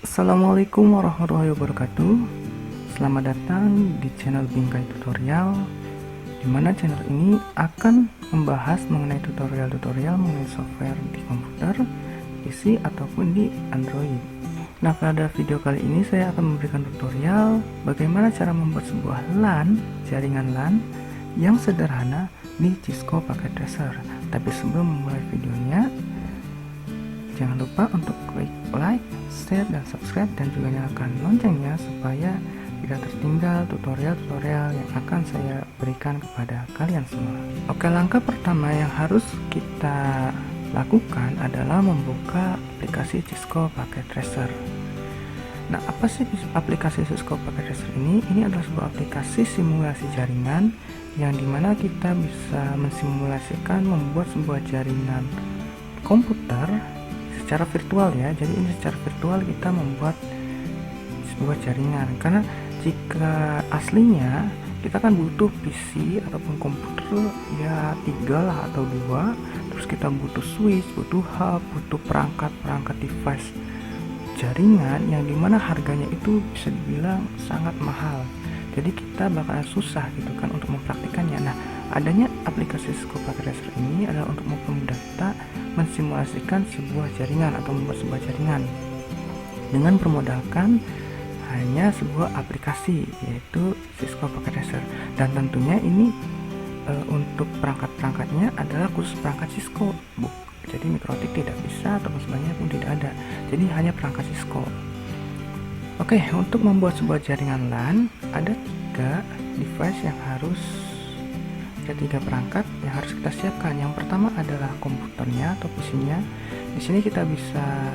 Assalamualaikum warahmatullahi wabarakatuh. Selamat datang di channel Bingkai Tutorial, di mana channel ini akan membahas mengenai tutorial-tutorial mengenai software di komputer, PC ataupun di Android. Nah, pada video kali ini saya akan memberikan tutorial bagaimana cara membuat sebuah LAN, jaringan LAN yang sederhana di Cisco Packet Tracer. Tapi sebelum memulai videonya, jangan lupa untuk klik like, share, dan subscribe, dan juga nyalakan loncengnya supaya tidak tertinggal tutorial-tutorial yang akan saya berikan kepada kalian semua. Oke, langkah pertama yang harus kita lakukan adalah membuka aplikasi Cisco Packet Tracer. Nah, apa sih aplikasi Cisco Packet Tracer ini? Ini adalah sebuah aplikasi simulasi jaringan yang dimana kita bisa mensimulasikan membuat sebuah jaringan komputer secara virtual ya. Jadi ini secara virtual kita membuat sebuah jaringan, karena jika aslinya kita kan butuh PC ataupun komputer ya 3 lah atau 2, terus kita butuh switch, butuh hub, butuh perangkat device jaringan yang dimana harganya itu bisa dibilang sangat mahal. Jadi kita bakalan susah gitu kan untuk mempraktikannya. Nah, adanya aplikasi Cisco Packet Tracer ini adalah untuk mempermudah kita mensimulasikan sebuah jaringan atau membuat sebuah jaringan dengan bermodalkan hanya sebuah aplikasi, yaitu Cisco Packet Tracer. Dan tentunya ini untuk perangkat-perangkatnya adalah khusus perangkat Cisco, jadi mikrotik tidak bisa ataupun sebagainya pun tidak ada, jadi hanya perangkat Cisco. Oke, untuk membuat sebuah jaringan LAN ada 3 device yang harus, ada 3 perangkat yang harus kita siapkan. Yang pertama adalah komputernya atau PC-nya. Di sini kita bisa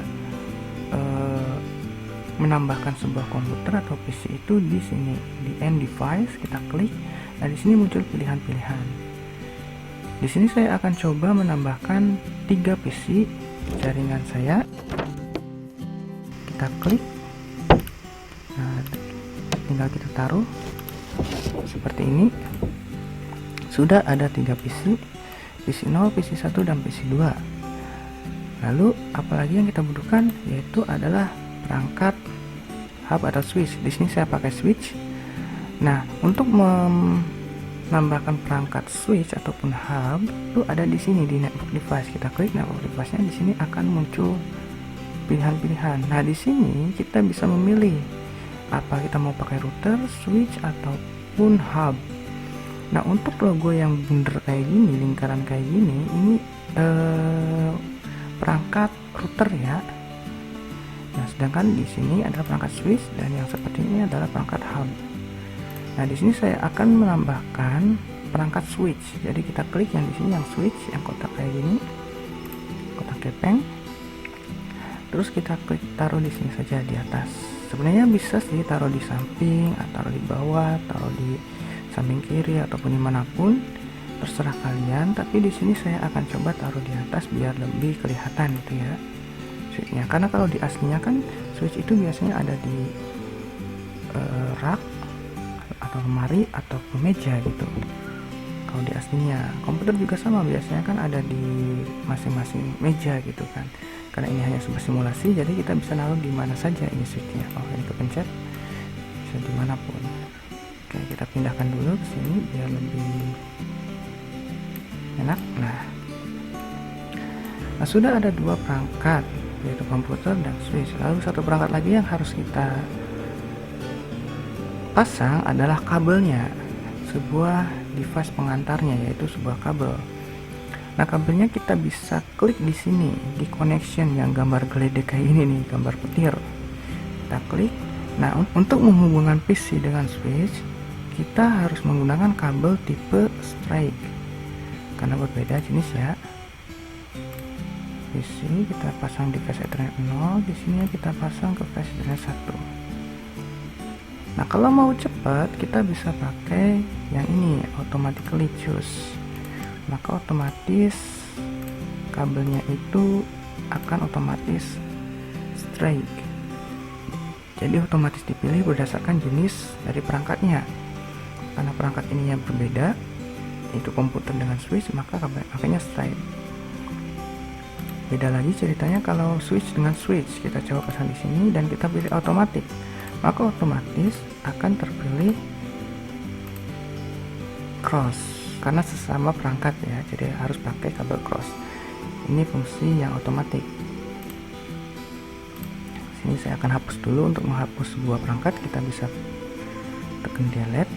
menambahkan sebuah komputer atau PC itu di sini di end device, kita klik. Nah, di sini muncul pilihan-pilihan. Di sini saya akan coba menambahkan 3 PC jaringan saya. Kita klik. Nah, tinggal kita taruh seperti ini. Sudah ada 3 PC, PC 0, PC 1, dan PC 2. Lalu apalagi yang kita butuhkan yaitu adalah perangkat hub atau switch. Di sini saya pakai switch. Nah, untuk menambahkan perangkat switch ataupun hub itu ada di sini di network device. Kita klik network device-nya, di sini akan muncul pilihan-pilihan. Nah, di sini kita bisa memilih apa kita mau pakai router, switch, ataupun hub. Nah, untuk logo yang bundar kayak gini, lingkaran kayak gini, ini perangkat router ya. Nah, sedangkan di sini adalah perangkat switch, dan yang seperti ini adalah perangkat hub. Nah, di sini saya akan menambahkan perangkat switch. Jadi kita klik yang di sini yang switch, yang kotak kayak gini, kotak kepeng. Terus kita klik taruh di sini saja di atas. Sebenarnya bisa sih taruh di samping, atau taruh di bawah, taruh di samping kiri, ataupun dimanapun, terserah kalian. Tapi di sini saya akan coba taruh di atas biar lebih kelihatan gitu ya switchnya. Karena kalau di aslinya kan switch itu biasanya ada di rak atau lemari atau meja gitu. Kalau di aslinya komputer juga sama, biasanya kan ada di masing-masing meja gitu kan. Karena ini hanya sebuah simulasi, jadi kita bisa naruh di mana saja ini switchnya. Oh, ini kepencet bisa dimanapun. Oke, kita pindahkan dulu ke sini biar lebih enak. Nah, sudah ada 2 perangkat, yaitu komputer dan switch. Lalu satu perangkat lagi yang harus kita pasang adalah kabelnya, sebuah device pengantarnya, yaitu sebuah kabel. Nah, kabelnya kita bisa klik di sini di connection yang gambar geledek kayak ini nih, gambar petir. Kita klik. Nah, untuk menghubungkan PC dengan switch, kita harus menggunakan kabel tipe strike karena berbeda jenis ya. Di sini kita pasang di flash Ethernet 0, di sini kita pasang ke flash Ethernet 1. Nah, kalau mau cepat kita bisa pakai yang ini, automatically choose. Maka otomatis kabelnya itu akan otomatis strike. Jadi otomatis dipilih berdasarkan jenis dari perangkatnya. Karena perangkat ininya berbeda, itu komputer dengan switch, maka kabelnya strike. Beda lagi ceritanya kalau switch dengan switch. Kita coba pasang di sini dan kita pilih otomatis, maka otomatis akan terpilih cross karena sesama perangkat ya, jadi harus pakai kabel cross. Ini fungsi yang otomatis. Sini saya akan hapus dulu. Untuk menghapus sebuah perangkat kita bisa tekan delete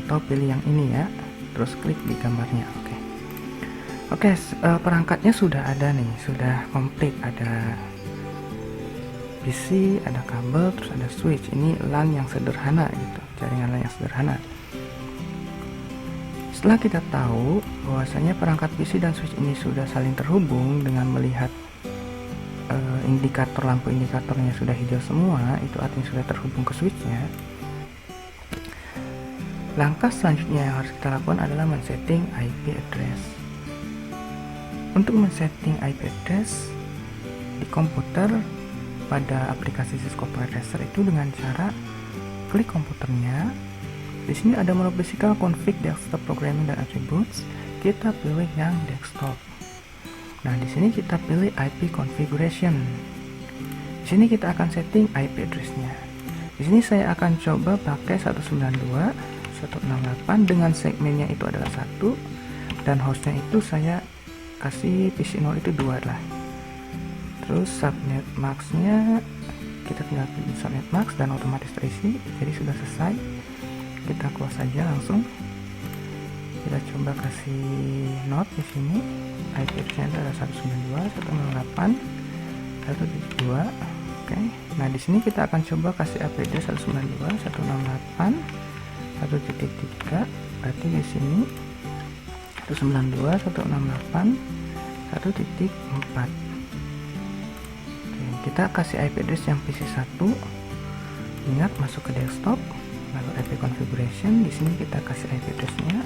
atau pilih yang ini ya, terus klik di gambarnya. Oke, perangkatnya sudah ada nih, sudah komplit. Ada PC, ada kabel, terus ada switch. Ini LAN yang sederhana gitu, jaringan LAN yang sederhana. Setelah kita tahu bahwasanya perangkat PC dan switch ini sudah saling terhubung dengan melihat indikator, lampu indikatornya sudah hijau semua, itu artinya sudah terhubung ke switchnya. Langkah selanjutnya yang harus kita lakukan adalah men-setting IP address. Untuk men-setting IP address di komputer pada aplikasi Cisco File Tracer itu dengan cara klik komputernya. Di sini ada menu physical config, desktop programming dan attributes. Kita pilih yang desktop. Nah, di sini kita pilih IP configuration. Di sini kita akan setting IP address-nya. Di sini saya akan coba pakai 192.168 dengan segmennya itu adalah 1 dan hostnya itu saya kasih PC0 itu 2 lah. Terus subnet max-nya kita tinggal pilih subnet max dan otomatis terisi. Jadi sudah selesai. Kita close saja langsung. Kita coba kasih note di sini. IP address-nya adalah 192.168.1.2. Oke. Nah, di sini kita akan coba kasih IP address 192.168.1.3. Berarti di sini 192.168.1.4. Kita kasih IP address yang PC1. Ingat masuk ke desktop, lalu IP configuration. Di sini kita kasih IP address-nya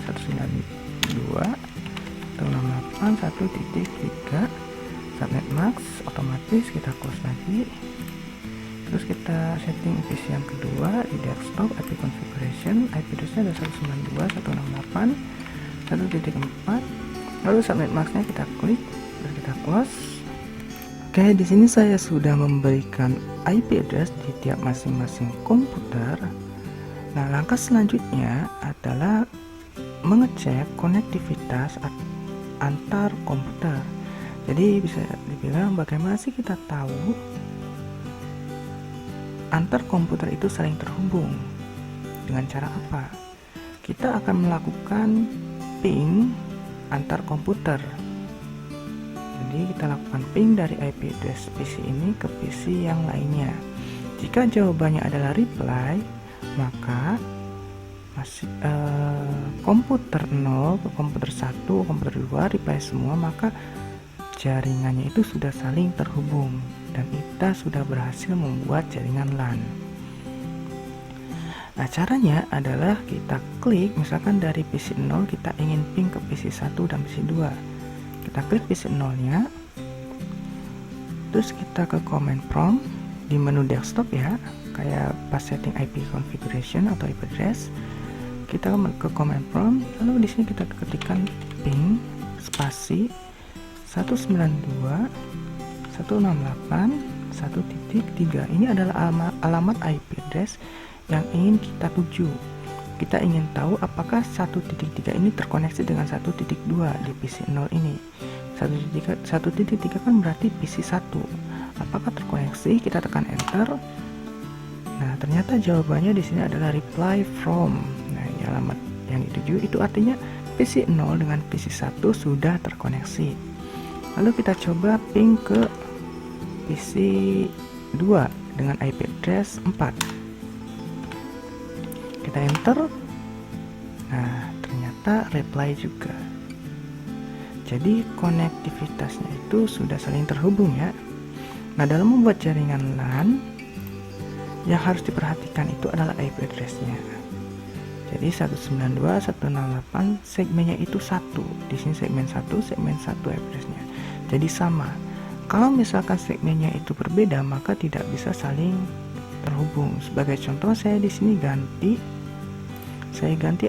192.168.1.3. Subnet max, otomatis kita close lagi. Terus kita setting PC yang kedua di desktop, IP configuration. IP address-nya ada 192.168.1.4. lalu subnet max-nya kita klik dan kita close. Oke, di sini saya sudah memberikan IP address di tiap masing-masing komputer. Nah, langkah selanjutnya adalah mengecek konektivitas antar komputer. Jadi bisa dibilang bagaimana sih kita tahu antar komputer itu saling terhubung? Dengan cara apa? Kita akan melakukan ping antar komputer. Jadi kita lakukan ping dari IP address PC ini ke PC yang lainnya. Jika jawabannya adalah reply, maka komputer 0 ke komputer 1, komputer 2 reply semua, maka jaringannya itu sudah saling terhubung dan kita sudah berhasil membuat jaringan LAN. Nah, caranya adalah kita klik, misalkan dari PC 0 kita ingin ping ke PC 1 dan PC 2. Kita klik PC 0-nya. Terus kita ke command prompt di menu desktop ya, kayak pas setting IP configuration atau IP address. Kita ke command prompt, lalu di sini kita ketikkan ping spasi 192.168.1.3. Ini adalah alamat IP address yang ingin kita tuju. Kita ingin tahu apakah 1.3 ini terkoneksi dengan 1.2 di PC 0 ini. 1.3 kan berarti PC 1. Apakah terkoneksi? Kita tekan enter. Nah, ternyata jawabannya di sini adalah reply from. Nah, ini alamat yang dituju, itu artinya PC 0 dengan PC 1 sudah terkoneksi. Lalu kita coba ping ke PC 2 dengan IP address 4. Kita enter. Nah, ternyata reply juga. Jadi konektivitasnya itu sudah saling terhubung ya. Nah, dalam membuat jaringan LAN yang harus diperhatikan itu adalah IP address-nya. Jadi 192.168 segmennya itu 1. Di sini segmen 1 IP address-nya. Jadi sama. Kalau misalkan segmennya itu berbeda, maka tidak bisa saling terhubung. Sebagai contoh, saya di sini ganti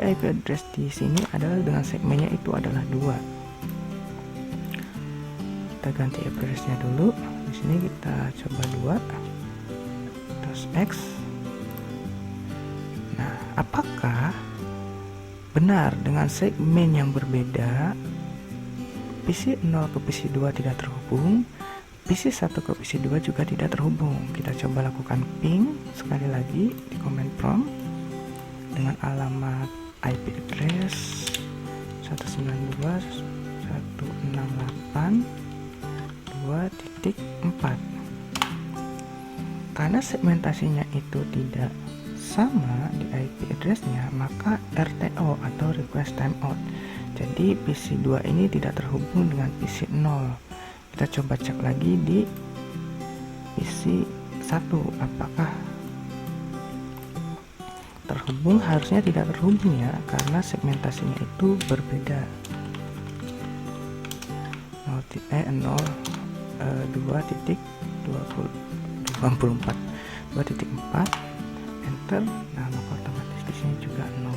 IP address di sini adalah dengan segmennya itu adalah 2. kita ganti address-nya dulu. Di sini kita coba 2 terus X. Nah, apakah benar dengan segmen yang berbeda PC 0 ke PC 2 tidak terhubung, PC 1 ke PC 2 juga tidak terhubung? Kita coba lakukan ping sekali lagi di command prompt dengan alamat IP address 192.168.2.4. Karena segmentasinya itu tidak sama di IP address-nya, maka RTO atau request timeout. Jadi PC 2 ini tidak terhubung dengan PC 0. Kita coba cek lagi di PC 1 apakah terhubung. Harusnya tidak terhubung ya, karena segmentasinya itu berbeda. 2.24 enter. Nah, maka otomatis di sini juga 0.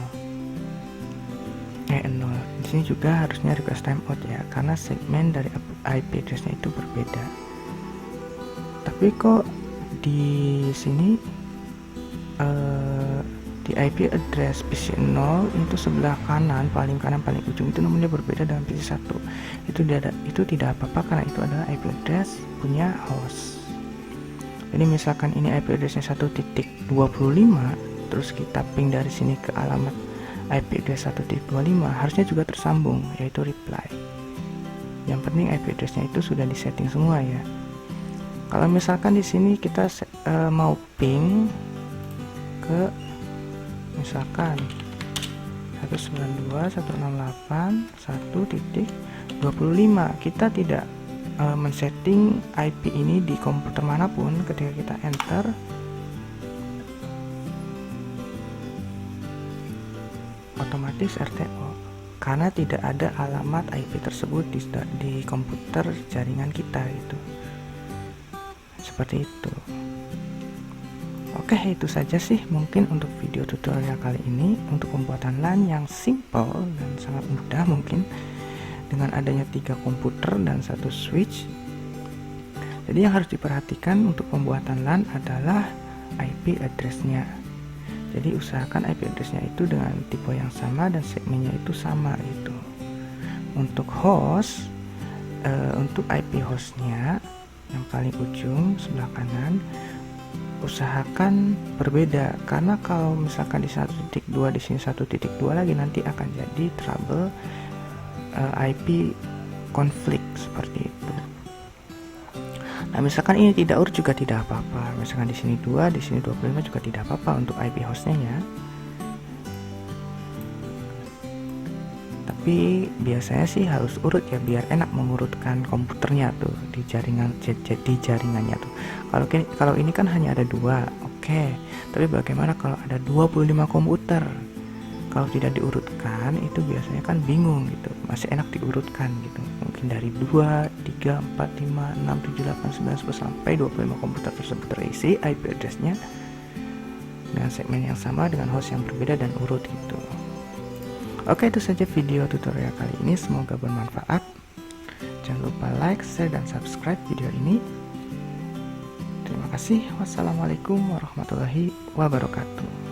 Di sini juga harusnya request timeout ya, karena segmen dari IP address-nya itu berbeda. Tapi kok di sini di IP address PC 0 itu sebelah kanan paling ujung itu nomornya berbeda dengan PC 1. Itu tidak apa-apa karena itu adalah IP address punya host. Jadi misalkan ini IP address-nya 1.25, terus kita ping dari sini ke alamat IP address 1.25, harusnya juga tersambung, yaitu reply. Yang penting IP address-nya itu sudah disetting semua ya. Kalau misalkan di sini kita mau ping ke misalkan 192.168.1.25, kita tidak men-setting IP ini di komputer manapun. Ketika kita enter, otomatis RTO karena tidak ada alamat IP tersebut di komputer jaringan kita itu. Seperti itu. Oke, itu saja sih mungkin untuk video tutorial kali ini untuk pembuatan LAN yang simple dan sangat mudah mungkin dengan adanya 3 komputer dan 1 switch. Jadi yang harus diperhatikan untuk pembuatan LAN adalah IP address-nya. Jadi usahakan IP address-nya itu dengan tipe yang sama dan segmennya itu sama gitu. Untuk host, untuk IP host-nya yang paling ujung sebelah kanan, usahakan berbeda, karena kalau misalkan di 1.2 di sini 1.2 lagi, nanti akan jadi trouble IP konflik seperti itu. Nah, misalkan ini tidak urut juga tidak apa-apa. Misalkan di sini 2, di sini 25 juga tidak apa-apa untuk IP hostnya ya. Tapi biasanya sih harus urut ya, biar enak mengurutkan komputernya tuh di jaringannya tuh. Kalau ini kan hanya ada 2, oke. Tapi bagaimana kalau ada 25 komputer? Kalau tidak diurutkan itu biasanya kan bingung gitu. Masih enak diurutkan gitu. Mungkin dari 2, 3, 4, 5, 6, 7, 8, 9, 10 sampai 25 komputer tersebut terisi IP address-nya dengan segmen yang sama dengan host yang berbeda dan urut gitu. Oke, itu saja video tutorial kali ini, semoga bermanfaat. Jangan lupa like, share, dan subscribe video ini. Terima kasih. Wassalamualaikum warahmatullahi wabarakatuh.